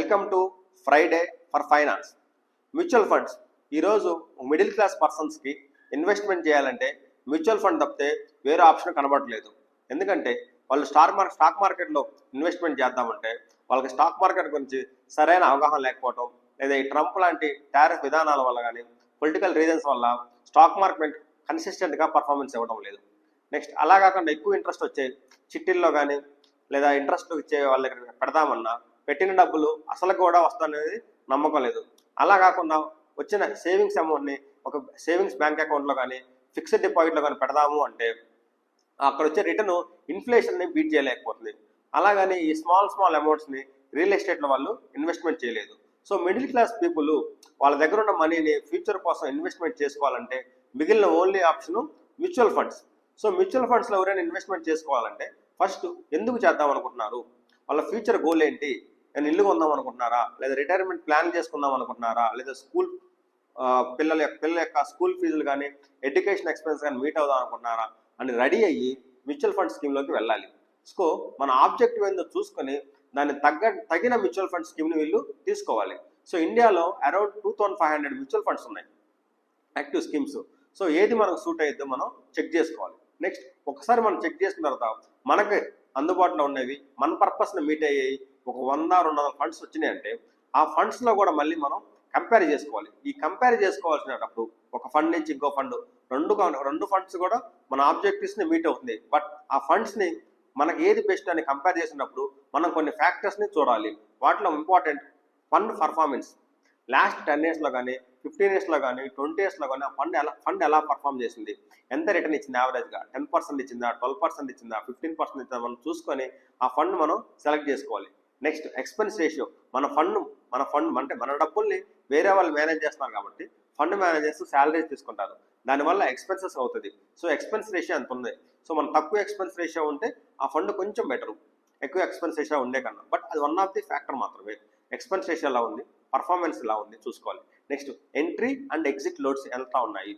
Welcome to Friday for finance. Mutual funds ఈరోజు middle class పర్సన్స్కి investment చేయాలంటే mutual fund తప్పితే వేరే ఆప్షన్ కనబడట్లేదు. ఎందుకంటే వాళ్ళు స్టాక్ మార్కెట్లో ఇన్వెస్ట్మెంట్ చేద్దామంటే వాళ్ళకి స్టాక్ మార్కెట్ గురించి సరైన అవగాహన లేకపోవడం, లేదా ఈ ట్రంప్ లాంటి టారిఫ్ విధానాల వల్ల కానీ పొలిటికల్ రీజన్స్ వల్ల స్టాక్ మార్కెట్ కన్సిస్టెంట్గా పర్ఫార్మెన్స్ ఇవ్వడం లేదు. నెక్స్ట్ అలా కాకుండా ఎక్కువ ఇంట్రెస్ట్ వచ్చే చిట్టీల్లో కానీ లేదా ఇంట్రెస్ట్ ఇచ్చే వాళ్ళ దగ్గర పెడదామన్నా పెట్టిన డబ్బులు అసలు కూడా వస్తుందనేది నమ్మకం లేదు. అలా కాకుండా వచ్చిన సేవింగ్స్ అమౌంట్ని ఒక సేవింగ్స్ బ్యాంక్ అకౌంట్లో కానీ ఫిక్స్డ్ డిపాజిట్లో కానీ పెడదాము అంటే అక్కడ వచ్చే రిటర్న్ ఇన్ఫ్లేషన్ని బీట్ చేయలేకపోతుంది. అలాగని ఈ స్మాల్ అమౌంట్స్ని రియల్ ఎస్టేట్లో వాళ్ళు ఇన్వెస్ట్మెంట్ చేయలేదు. సో మిడిల్ క్లాస్ పీపుల్ వాళ్ళ దగ్గర ఉన్న మనీని ఫ్యూచర్ కోసం ఇన్వెస్ట్మెంట్ చేసుకోవాలంటే మిగిలిన only option mutual funds. So mutual ఫండ్స్లో ఎవరైనా ఇన్వెస్ట్మెంట్ చేసుకోవాలంటే ఫస్ట్ ఎందుకు చేద్దాం అనుకుంటున్నారు, వాళ్ళ ఫ్యూచర్ గోల్ ఏంటి, నేను ఇల్లు కొందాం అనుకుంటున్నారా, లేదా రిటైర్మెంట్ ప్లాన్ చేసుకుందాం అనుకుంటున్నారా, లేదా పిల్లల యొక్క స్కూల్ ఫీజులు కానీ ఎడ్యుకేషన్ ఎక్స్పెన్స్ కానీ మీట్ అవుదాం అనుకుంటున్నారా అని రెడీ అయ్యి మ్యూచువల్ ఫండ్ స్కీమ్లోకి వెళ్ళాలి. సో మన ఆబ్జెక్టివ్ ఏందో చూసుకొని దాన్ని తగిన మ్యూచువల్ ఫండ్ స్కీమ్ని వీళ్ళు తీసుకోవాలి. సో ఇండియాలో అరౌండ్ 2500 మ్యూచువల్ ఫండ్స్ ఉన్నాయి, యాక్టివ్ స్కీమ్స్. సో ఏది మనకు సూట్ అయిద్దో మనం చెక్ చేసుకోవాలి. నెక్స్ట్ ఒకసారి మనం చెక్ చేసిన తర్వాత మనకి అందుబాటులో ఉన్నవి మన పర్పస్ని మీట్ అయ్యాయి ఒక 100-200 ఫండ్స్ వచ్చినాయి అంటే ఆ ఫండ్స్లో కూడా మళ్ళీ మనం కంపేర్ చేసుకోవాలి. ఈ కంపేర్ చేసుకోవాల్సినప్పుడు ఒక ఫండ్ నుంచి ఇంకో ఫండ్ రెండు ఫండ్స్ కూడా మన ఆబ్జెక్టివ్స్ని మీట్ అవుతుంది. బట్ ఆ ఫండ్స్ని మనకి ఏది బెస్ట్ అని కంపేర్ చేసినప్పుడు మనం కొన్ని ఫ్యాక్టర్స్ని చూడాలి. వాటిలో ఇంపార్టెంట్ ఫండ్ పర్ఫార్మెన్స్. లాస్ట్ 10 yearsలో కానీ 15 yearsలో కానీ 20 yearsలో కానీ ఆ ఫండ్ ఎలా పర్ఫామ్ చేసింది, ఎంత రిటర్న్ ఇచ్చింది, యావరేజ్గా 10% ఇచ్చిందా, 12% ఇచ్చిందా, 15% ఇచ్చిందా మనం చూసుకొని ఆ ఫండ్ మనం సెలెక్ట్ చేసుకోవాలి. Next expense ratio. మన ఫండ్ అంటే మన డబ్బుల్ని వేరే వాళ్ళు మేనేజ్ చేస్తున్నారు కాబట్టి ఫండ్ మేనేజర్స్ శాలరీస్ తీసుకుంటారు, దానివల్ల ఎక్స్పెన్సెస్ అవుతుంది. సో ఎక్స్పెన్స్ రేషియో ఎంత ఉంది. సో మనం తక్కువ ఎక్స్పెన్స్ రేషియో ఉంటే ఆ ఫండ్ కొంచెం బెటరు ఎక్కువ ఎక్స్పెన్స్ రేషియో ఉండే కన్నా. బట్ అది వన్ ఆఫ్ ది ఫ్యాక్టర్ మాత్రమే. ఎక్స్పెన్స్ రేషియో ఎలా ఉంది, పర్ఫార్మెన్స్ ఎలా ఉంది చూసుకోవాలి. Next entry and exit loads ఎంత ఉన్నాయి,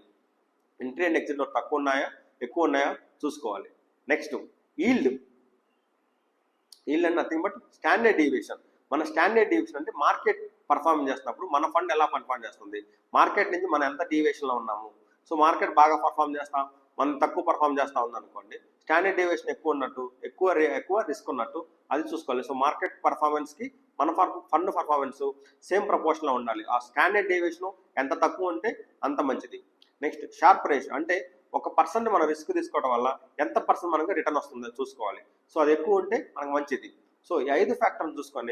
ఎంట్రీ అండ్ ఎగ్జిట్ లోడ్ తక్కువ ఉన్నాయా ఎక్కువ ఉన్నాయా చూసుకోవాలి. Next yield and nothing but standard deviation. మన స్టాండర్డ్ డీవియేషన్ అంటే మార్కెట్ పర్ఫార్మ్ చేస్తున్నప్పుడు మన ఫండ్ ఎలా పర్ఫార్మ్ చేస్తుంది, మార్కెట్ నుంచి మనం ఎంత డీవియేషన్లో ఉన్నాము. సో మార్కెట్ బాగా పర్ఫార్మ్ చేస్తాం, మనం తక్కువ పర్ఫార్మ్ చేస్తా ఉందనుకోండి, స్టాండర్డ్ డీవియేషన్ ఎక్కువ ఉన్నట్టు, ఎక్కువ రిస్క్ ఉన్నట్టు అది చూసుకోవాలి. సో మార్కెట్ పర్ఫార్మెన్స్కి మన ఫండ్ పర్ఫార్మెన్స్ సేమ్ ప్రపోర్షన్లో ఉండాలి. ఆ స్టాండర్డ్ డీవియేషన్ ఎంత తక్కువ ఉంటే అంత మంచిది. నెక్స్ట్ షార్ప్ రేషియో అంటే 1% మనం రిస్క్ తీసుకోవడం వల్ల ఎంత పర్సెంట్ మనకు రిటర్న్ వస్తుందో చూసుకోవాలి. సో అది ఎక్కువ ఉంటే మనకు మంచిది. సో ఈ 5 ఫ్యాక్టర్లు చూసుకొని